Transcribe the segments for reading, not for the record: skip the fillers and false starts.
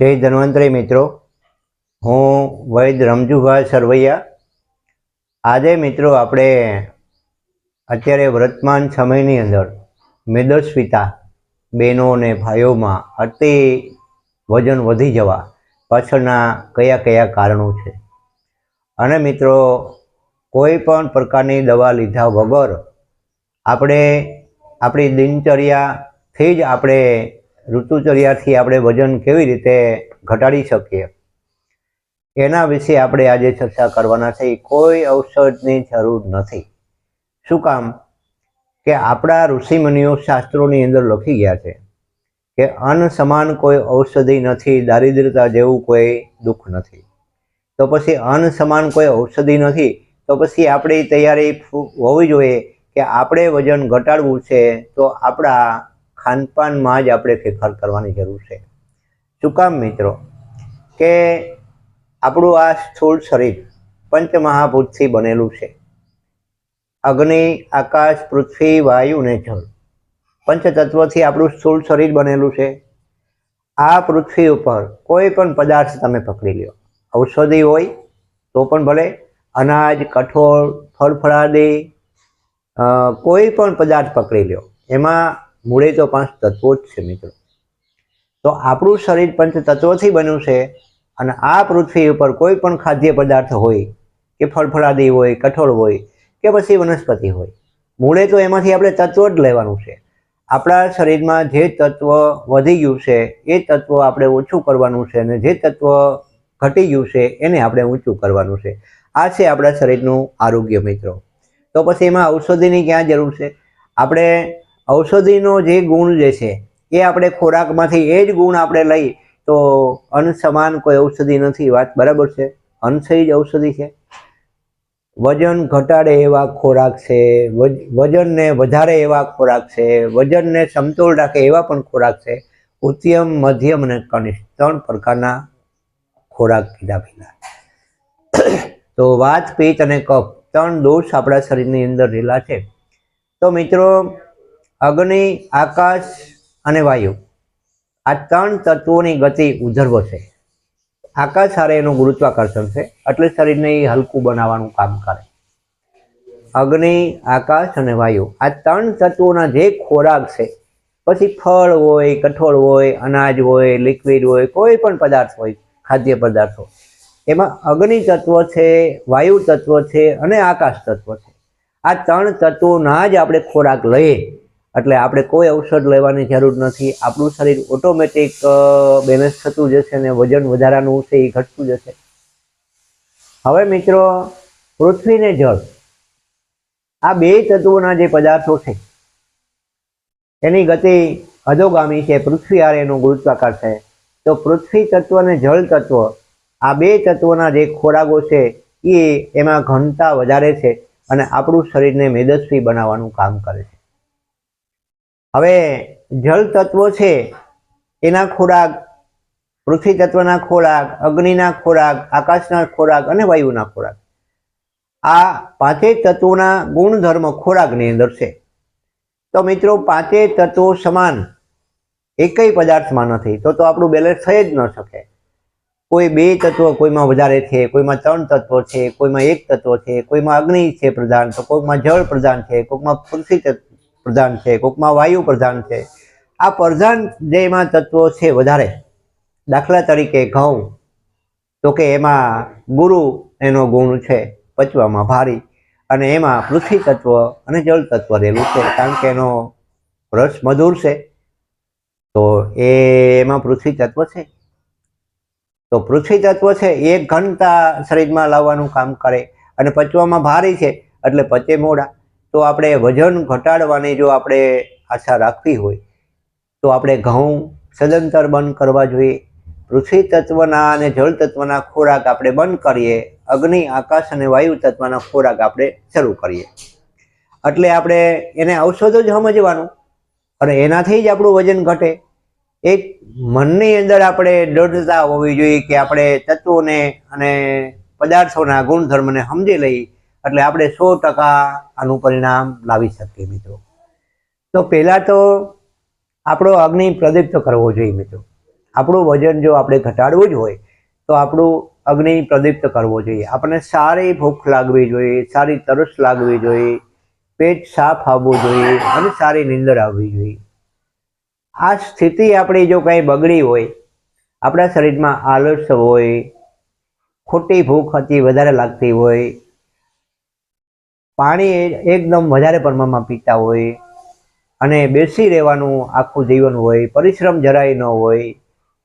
जय धन्वंतरी मित्रों, हूँ वैद्य रमजूभाई सरवैया। आजे मित्रों आपणे अत्यारे वर्तमान समयनी अंदर मेदस्विता बहनों ने भाईओं में अति वजन वधी जवा पाछळना कया कया कारणों छे। अने मित्रों कोई पण प्रकारनी दवा लीधा वगर आपणे आपणी दिनचर्या थी ज आपणे ऋतुचर्या थी आपणे वजन केवी रीते घटाड़ी शकीए एना विषे आपणे आजे चर्चा करवाना छे। कोई औषधनी जरूर नथी। शुं काम के आपड़ा ऋषिमुनिओ शास्त्रोनी अंदर लखी गया छे के अन्न समान कोई औषधि नथी, दारिद्र्यता जेवुं कोई दुख नथी। तो पछी अन्न समान कोई औषधि नथी तो पछी आपणी तैयारी होवी जोईए के आपणे वजन घटाडवुं छे तो आपड़ा खानपान में ज आपणे फेरफार करवानी जरूर छे। शुं काम मित्रों के આપણું આ સ્થૂળ શરીર પંચમહાભૂતથી બનેલું છે। અગ્નિ, આકાશ, પૃથ્વી, વાયુ ને જળ પંચતત્વથી આપણું સ્થૂળ શરીર બનેલું છે। આ પૃથ્વી ઉપર કોઈ પણ પદાર્થ તમે પકડી લ્યો, ઔષધિ હોય તો પણ ભલે, અનાજ, કઠોળ, ફળફળાદી કોઈ પણ પદાર્થ પકડી લ્યો, એમાં મૂળે તો 5 તત્વો જ છે મિત્રો। તો આપણું શરીર પંચતત્વથી બન્યું છે અને આ પૃથ્વી ઉપર કોઈ પણ ખાદ્ય પદાર્થ હોય કે ફળફળાદી હોય, કઠોળ હોય કે પછી વનસ્પતિ હોય, મૂળે તો એમાંથી આપણે તત્વ જ લેવાનું છે। આપણા શરીરમાં જે તત્વ વધી ગયું છે એ તત્વ આપણે ઓછું કરવાનું છે અને જે તત્વ ઘટી ગયું છે એને આપણે ઊંચું કરવાનું છે। આ છે આપણા શરીરનું આરોગ્ય મિત્રો। તો પછી એમાં ઔષધિની ક્યાં જરૂર છે? આપણે ઔષધિનો જે ગુણ જે છે એ આપણે ખોરાકમાંથી એ જ ગુણ આપણે લઈ तो अन्न समान कोई औषधि नहीं। बात बराबर है, अन्न से ज औषधि है। वजन घटाड़े एवा खोराक है, वजन ने वधारे एवा खोराक है, वजन ने समतोल राखे एवा पण खोराक है। उत्तम, मध्यम और कनिष्ठ 3 प्रकारना खोराक कीधा पीधा। तो वात, पित्त और कफ 3 दोष अपना शरीर ની અંદર રહેલા છે। तो मित्रों अग्नि, आकाश और वायु आ 3 तत्वों की गति उधर्व है। आकाश हारे एनु गुरुत्वाकर्षण है એટલે શરીરને હલકું બનાવવાનું કામ કરે। અગ્નિ, આકાશ અને વાયુ આ 3 તત્વોના જે ખોરાક છે, પછી ફળ હોય, કઠોળ હોય, અનાજ હોય, લિક્વિડ હોય, કોઈ પણ પદાર્થ હોય, ખાદ્ય પદાર્થો, એમાં અગ્નિ તત્વ છે, વાયુ તત્વ છે અને આકાશ તત્વ છે। આ 3 તત્વોના જ આપણે ખોરાક લઈએ એટલે આપણે કોઈ ઔષધ લેવાની જરૂર નથી। આપણું શરીર ઓટોમેટિક બેલેન્સ થતું જશે અને વજન વધારાનું છે એ ઘટતું જશે। હવે મિત્રો પૃથ્વી ને જળ આ 2 તત્વોના જે પદાર્થો છે એની ગતિ અધોગામી છે। પૃથ્વી હારે એનું ગુરુત્વાકર્ષણ છે। તો પૃથ્વી તત્વ અને જળ તત્વ આ 2 તત્વોના જે ખોરાકો છે એ એમાં ઘનતા વધારે છે અને આપણું શરીરને મેદસ્વી બનાવવાનું કામ કરે છે। હવે જળ તત્વ છે એના ખોરાક, પૃથ્વી તત્વના ખોરાક, અગ્નિના ખોરાક, આકાશના ખોરાક અને વાયુના ખોરાક આ 5 તત્વોના ગુણધર્મ ખોરાકની અંદર છે। તો મિત્રો 5 તત્વો સમાન એકય પદાર્થમાં નથી તો આપણું બેલેન્સ થઈ જ ન શકે। કોઈ 2 તત્વ કોઈમાં વધારે છે, કોઈમાં 3 તત્વો છે, કોઈમાં 1 તત્વ છે, કોઈમાં અગ્નિ છે પ્રધાન, તો કોઈમાં જળ પ્રધાન છે, કોઈમાં પૃથ્વી प्रधान है, कोक में वायु प्रधान है। आ प्रधान जेमा तत्वों से वधारे, दाखला तरीके घऊं तो के एमा गुरु एनो गुण है पचवामां भारी अने एमा पृथ्वी तत्व अने जल तत्व रहेलुं छे कारण के एनो रस मधुर है तो एमा पृथ्वी तत्व है। तो पृथ्वी तत्व है एक घनता शरीर में लाववानुं काम करे अने पचवामां भारी है एटले पचे मोड़ा। तो आपणे वजन घटाड़वानी जो आपणे आशा राखवी होय तो आपणे घऊं सदंतर बंद करवा जोईए। पृथ्वी तत्वना अने जल तत्वना खोराक आपणे बंद करीए, अग्नि, आकाश अने वायु तत्वना खोराक आपणे शरू करीए। एटले आपणे एने औषधो ज समजवानुं अने एनाथी ज आपणुं वजन घटे। एक मननी अंदर आपणे दृढ़ता होवी जोईए के आपणे तत्वोने अने पदार्थोना गुणधर्मने समजी लई એટલે આપણે 100% આનું પરિણામ લાવી શકીએ મિત્રો। તો પહેલા તો આપણો અગ્નિ પ્રદીપ્ત કરવો જોઈએ મિત્રો। આપણું વજન જો આપણે ઘટાડવું જ હોય તો આપણું અગ્નિ પ્રદીપ્ત કરવો જોઈએ. આપણને સારી ભૂખ લાગવી જોઈએ, સારી તરસ લાગવી જોઈએ, પેટ સાફ આવવું જોઈએ અને સારી નીંદર આવવી જોઈએ. આ સ્થિતિ આપણી જો કંઈ બગડી હોય, આપણા શરીરમાં આળસ હોય, ખોટી ભૂખ અતિ વધારે લાગતી હોય, પાણી એકદમ વધારે પ્રમાણમાં પીતા હોય અને બેસી રહેવાનું આખું જીવન હોય, પરિશ્રમ જરાય ન હોય,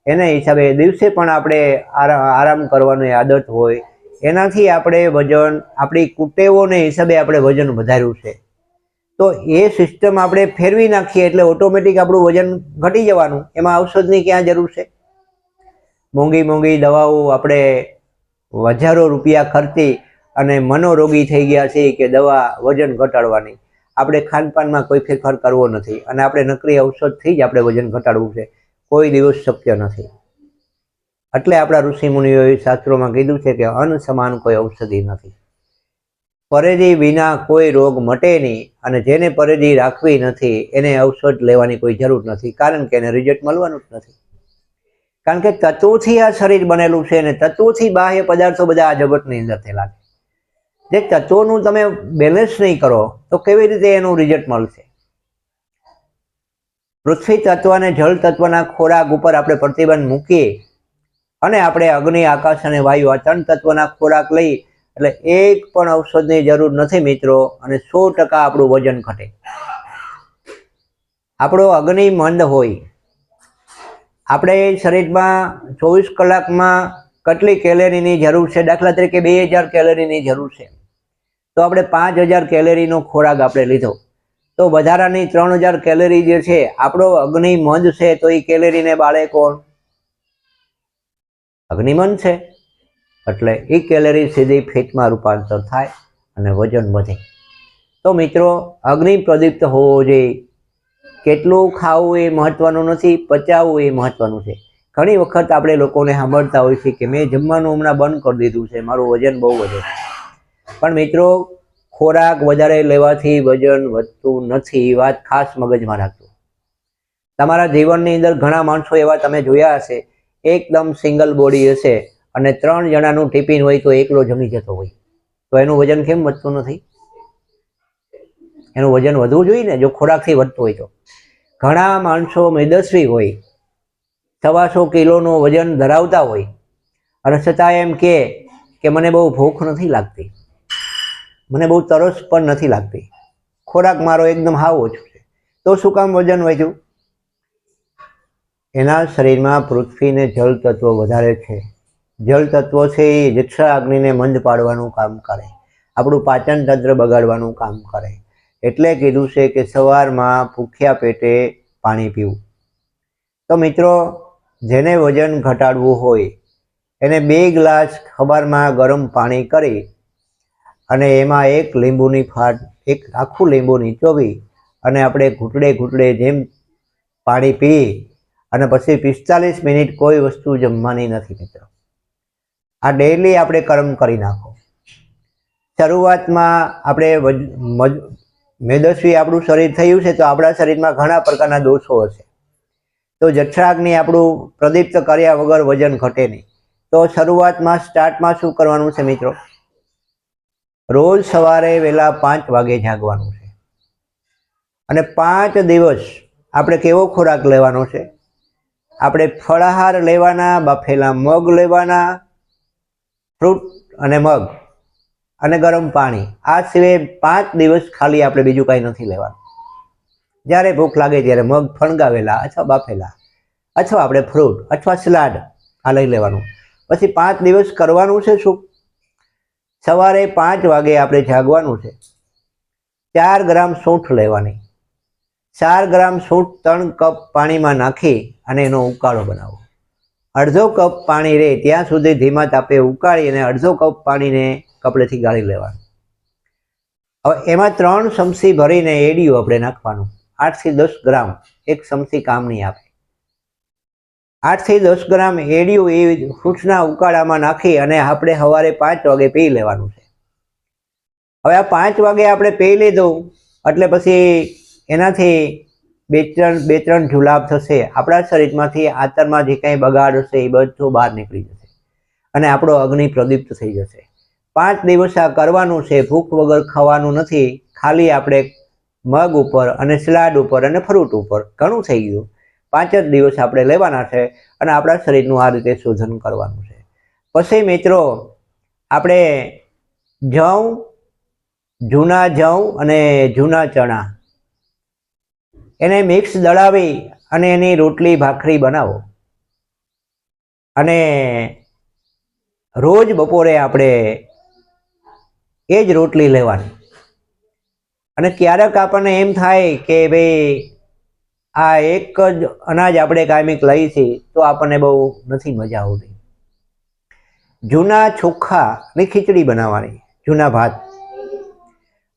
એના હિસાબે દિવસે પણ આપણે આરામ કરવાની આદત હોય, એનાથી આપણે વજન આપણી કુટેવોને હિસાબે આપણે વજન વધાર્યું છે, તો એ સિસ્ટમ આપણે ફેરવી નાખીએ એટલે ઓટોમેટિક આપણું વજન ઘટી જવાનું. એમાં ઔષધની ક્યાં જરૂર છે? મોંઘી મોંઘી દવાઓ આપણે હજારો રૂપિયા ખર્ચી અને મનોરોગી થઈ ગયા છે કે દવા વજન ઘટાડવાની. આપણે ખાનપાનમાં કોઈ ફેરફાર કરવો નથી અને આપણે નકરી ઔષધથી જ આપણે વજન ઘટાડવું છે. કોઈ દિવસ શક્ય નથી. એટલે આપણા ઋષિમુનિઓએ શાસ્ત્રોમાં કીધું છે કે અન્ન સમાન કોઈ ઔષધિ નથી. પરેજી વિના કોઈ રોગ મટે નહીં અને જેને પરેજી રાખવી નથી એને ઔષધ લેવાની કોઈ જરૂર નથી, કારણ કે એને રિઝલ્ટ મળવાનું જ નથી. કારણ કે તત્વોથી આ શરીર બનેલું છે અને તત્વોથી બાહ્ય પદાર્થો બધા આ જગતની અંદર થયેલા છે. જે તત્વોનું તમે બેલેન્સ નહીં કરો તો કેવી રીતે એનું રિઝલ્ટ મળશે? પૃથ્વી તત્વ અને જળ તત્વના ખોરાક ઉપર આપણે પ્રતિબંધ મૂકીએ અને આપણે અગ્નિ, આકાશ અને વાયુ આ 3 તત્વના ખોરાક લઈ એટલે એક પણ ઔષધની જરૂર નથી મિત્રો, અને 100% આપણું વજન ઘટે. આપણો અગ્નિ મંદ હોય, આપણે શરીરમાં 24 કલાકમાં કેટલી કેલેરીની જરૂર છે? દાખલા તરીકે 2000 કેલેરીની જરૂર છે, તો આપણે 5000 કેલેરીનો ખોરાક આપણે લીધો તો વધારાની 3000 કેલેરી જે છે, આપણો અગ્નિ મંદ છે તો એ કેલેરીને બાળે કોણ? અગ્નિમંદ છે. એટલે એ કેલેરી સીધી ફેટમાં રૂપાંતર થાય અને વજન વધે. તો મિત્રો, અગ્નિ પ્રદીપ્ત હોવો જોઈએ. કેટલું ખાવું એ મહત્વનું નથી, પચાવવું એ મહત્વનું છે. ઘણી વખત આપણે લોકોને સાંભળતા હોય છે કે મેં જમવાનું હમણાં બંધ કરી દીધું છે, મારું વજન બહુ વધે. પણ મિત્રો, ખોરાક વધારે લેવાથી વજન વધતું નથી, એ વાત ખાસ મગજમાં રાખજો. તમારા જીવનની અંદર ઘણા માણસો એવા તમે જોયા હશે, એકદમ સિંગલ બોડી હશે અને 3 જણાનું ટિફિન હોય તો એકલો જમી જતો હોય, તો એનું વજન કેમ વધતું નથી? એનું વજન વધવું જોઈએ ને, જો ખોરાકથી વધતું હોય તો. ઘણા માણસો મેદસ્વી હોય, 125 કિલોનું વજન ધરાવતા હોય અને છતાં એમ કે મને બહુ ભૂખ નથી લાગતી, મને બહુ તરસ પણ નથી લાગતી, ખોરાક મારો એકદમ હાવ ઓછો છે, તો શું કામ વજન વધ્યું? એના શરીરમાં પૃથ્વી ને જળ તત્વ વધારે છે. જળ તત્વો છે એ જઠરાગ્નિને મંદ પાડવાનું કામ કરે, આપણું પાચન તંત્ર બગાડવાનું કામ કરે. એટલે કીધું છે કે સવારમાં ભૂખ્યા પેટે પાણી પીવું. તો મિત્રો, જેને વજન ઘટાડવું હોય એને 2 ગ્લાસ સવારમાં ગરમ પાણી કરી અને એમાં 1 લીંબુની ફાટ, 1 આખું લીંબુ નીચોવી અને આપણે ઘૂંટડે ઘૂંટડે જેમ પાણી પી અને પછી 45 મિનિટ કોઈ વસ્તુ જમવાની નથી મિત્રો. આ ડેઈલી આપણે કર્મ કરી નાખો. શરૂઆતમાં આપણે મેદસ્વી આપણું શરીર થયું છે તો આપણા શરીરમાં ઘણા પ્રકારના દોષો હશે, તો જઠરાગ્નિ આપણું પ્રદીપ્ત કર્યા વગર વજન ઘટે નહીં. તો શરૂઆતમાં સ્ટાર્ટમાં શું કરવાનું છે મિત્રો? રોજ સવારે વહેલા 5 વાગે જાગવાનું છે અને 5 દિવસ આપણે કેવો ખોરાક લેવાનો છે? આપણે ફળાહાર લેવાના, બફેલા મગ લેવાના, ફ્રૂટ અને મગ અને ગરમ પાણી, આ સિવાય 5 દિવસ ખાલી આપણે બીજું કાંઈ નથી લેવાનું. જ્યારે ભૂખ લાગે ત્યારે મગ ફણગાવેલા અથવા બાફેલા અથવા આપણે ફ્રૂટ અથવા સલાડ આ લઈ લેવાનું. પછી 5 દિવસ કરવાનું છે શું? સવારે 5 વાગે આપણે જાગવાનું છે, 4 ગ્રામ સૂંઠ લેવાની, 4 ગ્રામ સૂંઠ 3 કપ પાણીમાં નાખી અને એનો ઉકાળો બનાવો. અડધો કપ પાણી રહે ત્યાં સુધી ધીમા તાપે ઉકાળી અને અડધો કપ પાણીને કપડેથી ગાળી લેવાનું. હવે એમાં 3 ચમચી ભરીને એડિયું આપણે નાખવાનું, 8 થી 10 ગ્રામ, 1 ચમચી કામ નહીં આપે. 8 થી 10 ગ્રામ એડિયું એ સૂંઠના ઉકાળામાં નાખી અને આપણે સવારે 5 વાગે પી લેવાનું છે. હવે આ 5 વાગે આપણે પી લીધું એટલે પછી એનાથી બે ત્રણ જુલાબ થશે, આપણા શરીરમાંથી આંતરમાં જે કાંઈ બગાડ હશે એ બધું બહાર નીકળી જશે અને આપણો અગ્નિ પ્રદીપ્ત થઈ જશે. 5 દિવસ આ કરવાનું છે. ભૂખ વગર ખાવાનું નથી. ખાલી આપણે મગ ઉપર અને સલાડ ઉપર અને ફ્રૂટ ઉપર, ઘણું થઈ ગયું. 5 જ દિવસ આપણે લેવાના છે અને આપણા શરીરનું આ રીતે શોધન કરવાનું છે. પછી મિત્રો આપણે જવ, જૂના જવ અને જૂના ચણા એને મિક્સ દળાવી અને એની રોટલી ભાખરી બનાવો અને રોજ બપોરે આપણે એ જ રોટલી લેવાની. અને ક્યારેક આપણને એમ થાય કે ભાઈ આ એક જ અનાજ આપણે કાયમિક લઈએ છીએ તો આપણને બહુ નથી મજા આવતી. જૂના ચોખાની ખીચડી બનાવવાની, જૂના ભાત.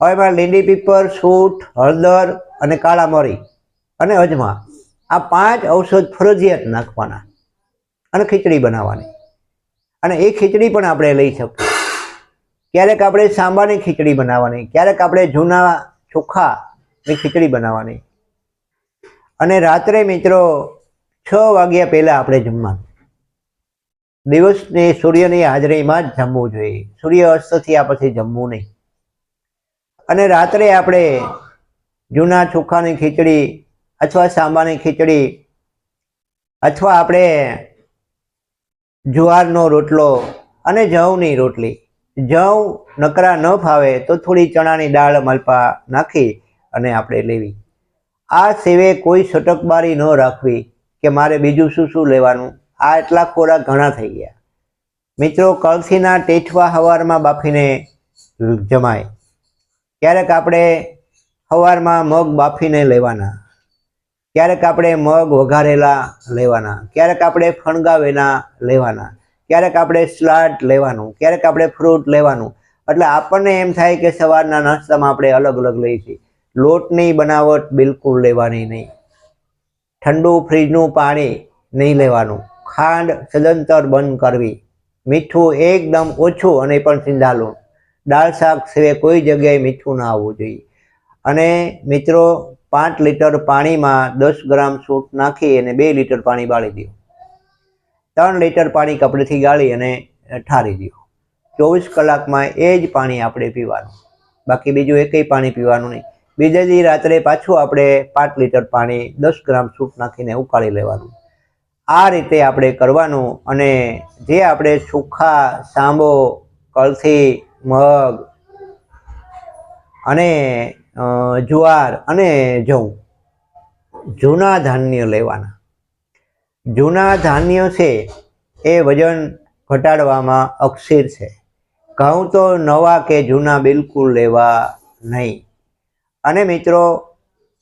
હવે એમાં લીલી પીપર, સૂંઠ, હળદર અને કાળા મરી અને અજમા, આ 5 ઔષધ ફરજિયાત નાખવાના અને ખીચડી બનાવવાની. અને એ ખીચડી પણ આપણે લઈ શકીએ. ક્યારેક આપણે સાંબાની ખીચડી બનાવવાની, ક્યારેક આપણે જૂના ચોખાની ખીચડી બનાવવાની. અને રાત્રે મિત્રો 6 વાગ્યા પહેલાં આપણે જમવાનું. દિવસની સૂર્યની હાજરીમાં જ જમવું જોઈએ. સૂર્ય અસ્ત થયા પછી જમવું નહીં. અને રાત્રે આપણે જૂના ચોખાની ખીચડી અથવા સાંબાની ખીચડી અથવા આપણે જુવારનો રોટલો અને જવની રોટલી, જવ નકરા ન ફાવે તો થોડી ચણાની દાળ મલપા નાખી અને આપણે લેવી. આ સિવાય કોઈ સટકબારી ન રાખવી કે મારે બીજું શું શું લેવાનું. આ એટલા ખોરાક ઘણા થઈ ગયા મિત્રો. કળથીના ટેઠવા સવારમાં બાફીને જમાય. ક્યારેક આપણે સવારમાં મગ બાફીને લેવાના, ક્યારેક આપણે મગ વઘારેલા લેવાના, ક્યારેક આપણે ફણગાવેલા લેવાના, ક્યારેક આપણે સલાડ લેવાનું, ક્યારેક આપણે ફ્રૂટ લેવાનું. એટલે આપણને એમ થાય કે સવારના નાસ્તામાં આપણે અલગ અલગ લઈએ છીએ. લોટની બનાવટ બિલકુલ લેવાની નહીં. ઠંડુ ફ્રીજનું પાણી નહીં લેવાનું. ખાંડ સદંતર બંધ કરવી. મીઠું એકદમ ઓછું અને પણ સિંધાલું. દાળ શાક સિવાય કોઈ જગ્યાએ મીઠું ના આવવું જોઈએ. અને મિત્રો 5 લીટર પાણીમાં 10 ગ્રામ સૂંઠ નાખી અને 2 લીટર પાણી બાળી દો. 3 લીટર પાણી કપડેથી ગાળી અને ઠારી દો. 24 કલાકમાં એ જ પાણી આપણે પીવાનું, બાકી બીજું એકેય પાણી પીવાનું નહીં. બીજે દી રાત્રે પાછું આપણે 5 લીટર પાણી 10 ગ્રામ સૂંઠ નાખીને ઉકાળી લેવાનું. આ રીતે આપણે કરવાનું. અને જે આપણે ચોખા, સાંબો, કળથી, મગ અને જુવાર અને જવ, જૂના ધાન્ય લેવાના. જૂના ધાન્ય છે એ વજન ઘટાડવામાં અક્ષીર છે. ઘઉં તો નવા કે જૂના બિલકુલ લેવા નહીં. અને મિત્રો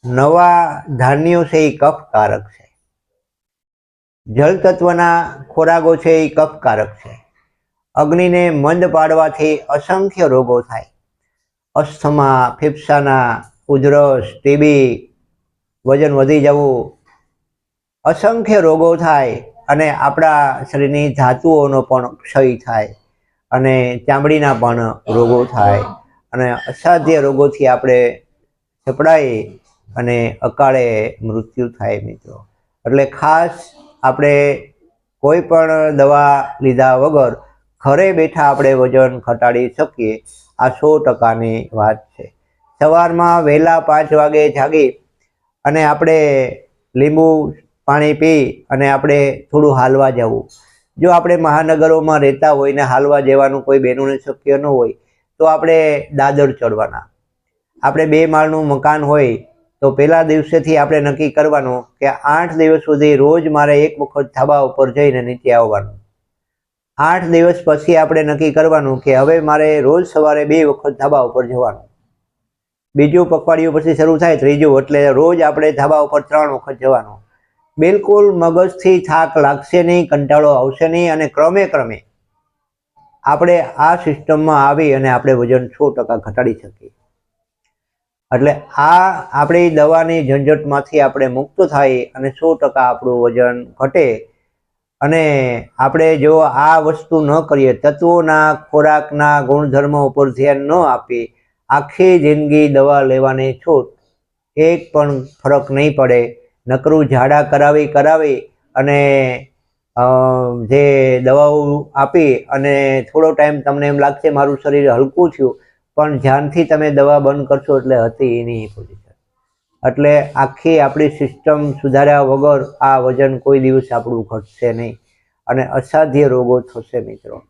નવા ધાન્યો છે એ કફકારક છે. જળ તત્વના ખોરાકો છે એ કફકારક છે. અગ્નિને મંદ પાડવાથી અસંખ્ય રોગો થાય. અસ્થમા, ફેફસાના, ઉધરસ, ટીબી, વજન વધી જવું, અસંખ્ય રોગો થાય. અને આપણા શરીરની ધાતુઓનો પણ ક્ષય થાય અને ચામડીના પણ રોગો થાય અને અસાધ્ય રોગોથી આપણે સપડાઈ અને અકાળે મૃત્યુ થાય મિત્રો. એટલે ખાસ આપણે કોઈ પણ દવા લીધા વગર ઘરે બેઠા આપણે વજન ઘટાડી શકીએ. આ 100%ની વાત છે. સવારમાં વહેલા 5 વાગે જાગી અને આપણે લીંબુ પાણી પી અને આપણે થોડું હાલવા જવું. જો આપણે મહાનગરોમાં રહેતા હોય ને હાલવા જવાનું કોઈ બહેનોને શક્ય ન હોય તો આપણે દાદર ચડવાના. આપણે 2 માળનું મકાન હોય તો પહેલા દિવસેથી આપણે નક્કી કરવાનું કે 8 દિવસ સુધી રોજ મારે એક વખત ધાબા ઉપર જઈને નીચે આવવાનું. 8 દિવસ પછી આપણે નક્કી કરવાનું કે હવે મારે રોજ સવારે 2 વખત ધાબા ઉપર જવાનું. બીજું પખવાડિયું પછી શરૂ થાય, ત્રીજું, એટલે રોજ આપણે ધાબા ઉપર 3 વખત જવાનું. બિલકુલ મગજથી થાક લાગશે નહીં, કંટાળો આવશે નહીં અને ક્રમે ક્રમે આપણે આ સિસ્ટમમાં આવી અને આપણે વજન 100% ઘટાડી શકીએ. એટલે આ આપણી દવાની ઝંઝટમાંથી આપણે મુક્ત થાય અને 100% આપણું વજન ઘટે. અને આપણે જો આ વસ્તુ ન કરીએ, તત્વોના ખોરાકના ગુણધર્મો ઉપર ધ્યાન ન આપીએ, આખી જિંદગી દવા લેવાની છૂટ એક પણ ફરક નહીં પડે. નકરું ઝાડા કરાવી અને જે દવાઓ આપી અને થોડો ટાઈમ તમને એમ લાગશે મારું શરીર હલકું થયું, પણ ધ્યાનથી તમે દવા બંધ કરશો એટલે હતી એની પોઝિશન. એટલે આખી આપણી સિસ્ટમ સુધાર્યા વગર આ વજન કોઈ દિવસ આપણું ઘટશે નહીં અને અસાધ્ય રોગો થશે મિત્રો.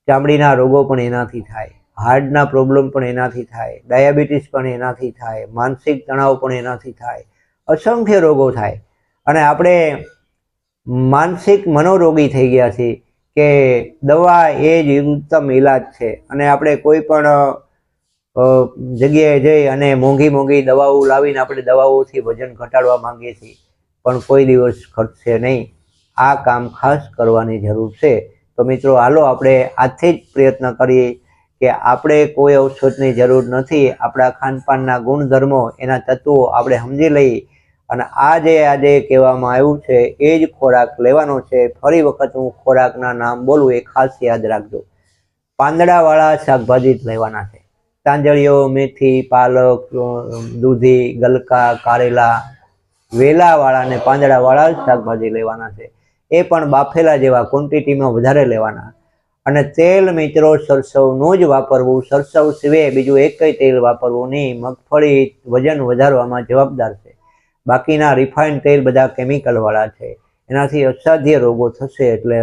ચામડીના રોગો પણ એનાથી થાય, હાર્ટના પ્રોબ્લેમ પણ એનાથી થાય, ડાયાબિટીસ પણ એનાથી થાય, માનસિક તણાવ પણ એનાથી થાય, અસંખ્ય રોગો થાય. અને આપણે માનસિક મનોરોગી થઈ ગયા છીએ કે દવા એ જ ઉત્તમ ઈલાજ છે. અને આપણે કોઈ પણ જગ્યાએ જઈ અને મોંઘી દવાઓ લાવીને આપણે દવાઓથી વજન ઘટાડવા માંગીએ છીએ, પણ કોઈ દિવસ ઘટશે નહીં. આ કામ ખાસ કરવાની જરૂર છે. તો મિત્રો હાલો આપણે આજથી જ પ્રયત્ન કરીએ કે આપણે કોઈ ઔષધની જરૂર નથી. આપણા ખાનપાનના ગુણધર્મો, એના તત્વો આપણે સમજી લઈએ અને આજે કહેવામાં આવ્યું છે એ જ ખોરાક લેવાનો છે. ફરી વખત હું ખોરાકના નામ બોલું એ ખાસ યાદ રાખજો. પાંદડાવાળા શાકભાજી જ લેવાના છે. તાંજળીઓ, મેથી, પાલક, દૂધી, ગલકા, કારેલા, વેલાવાળા અને પાંદડાવાળા જ શાકભાજી લેવાના છે. એ પણ બાફેલા જેવા ક્વોન્ટિટીમાં વધારે લેવાના. અને તેલ મિત્રો સરસવનું જ વાપરવું. સરસવ સિવાય બીજું એકય તેલ વાપરવું નહીં. મગફળી વજન વધારવામાં જવાબદાર છે. બાકીના રિફાઇન્ડ તેલ બધા કેમિકલવાળા છે, એનાથી અસાધ્ય રોગો થશે. એટલે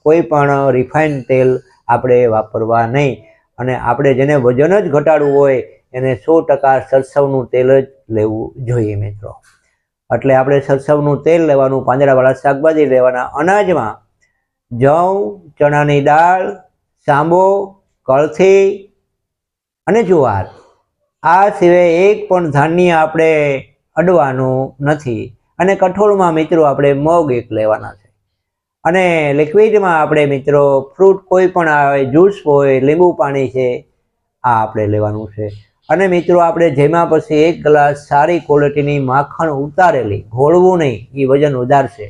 કોઈ પણ રિફાઇન્ડ તેલ આપણે વાપરવા નહીં. અને આપણે જેને વજન જ ઘટાડવું હોય એને 100% સરસવનું તેલ જ લેવું જોઈએ મિત્રો. એટલે આપણે સરસવનું તેલ લેવાનું, પાંદડાવાળા શાકભાજી લેવાના. અનાજમાં જવ, ચણાની દાળ, સાંબો, કળથી અને જુવાર, આ સિવાય એક પણ ધાન્ય આપણે અડવાનું નથી. અને કઠોળમાં મિત્રો આપણે મગ એક લેવાના છે. અને લિક્વિડમાં આપણે મિત્રો ફ્રૂટ કોઈ પણ આવે, જ્યુસ હોય, લીંબુ પાણી છે, આ આપણે લેવાનું છે. અને મિત્રો આપણે જેમાં પછી 1 ગ્લાસ સારી ક્વોલિટીની માખણ ઉતારેલી, ઘોળવું નહીં, એ વજન વધારશે.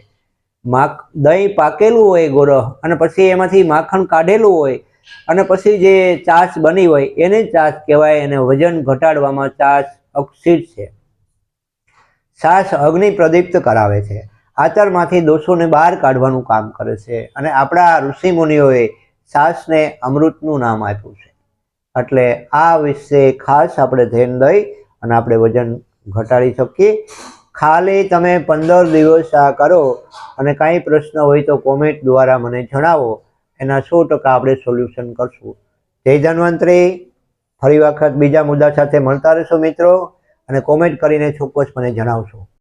દહીં પાકેલું હોય ગોરહ અને પછી એમાંથી માખણ કાઢેલું હોય અને પછી જે છાશ બની હોય એને છાશ કહેવાય. એને વજન ઘટાડવામાં છાશ અક્ષિત છે. છાશ અગ્નિ પ્રદીપ્ત કરાવે છે, આચરમાંથી દોષોને બહાર કાઢવાનું કામ કરે છે. અને આપણા ઋષિ મુનિઓએ છાશને અમૃતનું નામ આપ્યું છે. એટલે આ વિશે ખાસ આપણે ધ્યાન દઈ અને આપણે વજન ઘટાડી શકીએ. ખાલી તમે 15 દિવસ આ કરો અને કાંઈ પ્રશ્ન હોય તો કોમેન્ટ દ્વારા મને જણાવો. એના 100% આપણે સોલ્યુશન કરશું. જય ધન્વંતરી. ફરી વખત બીજા મુદ્દા સાથે મળતા રહેશો મિત્રો. અને કોમેન્ટ કરીને ચોક્કસ મને જણાવશો.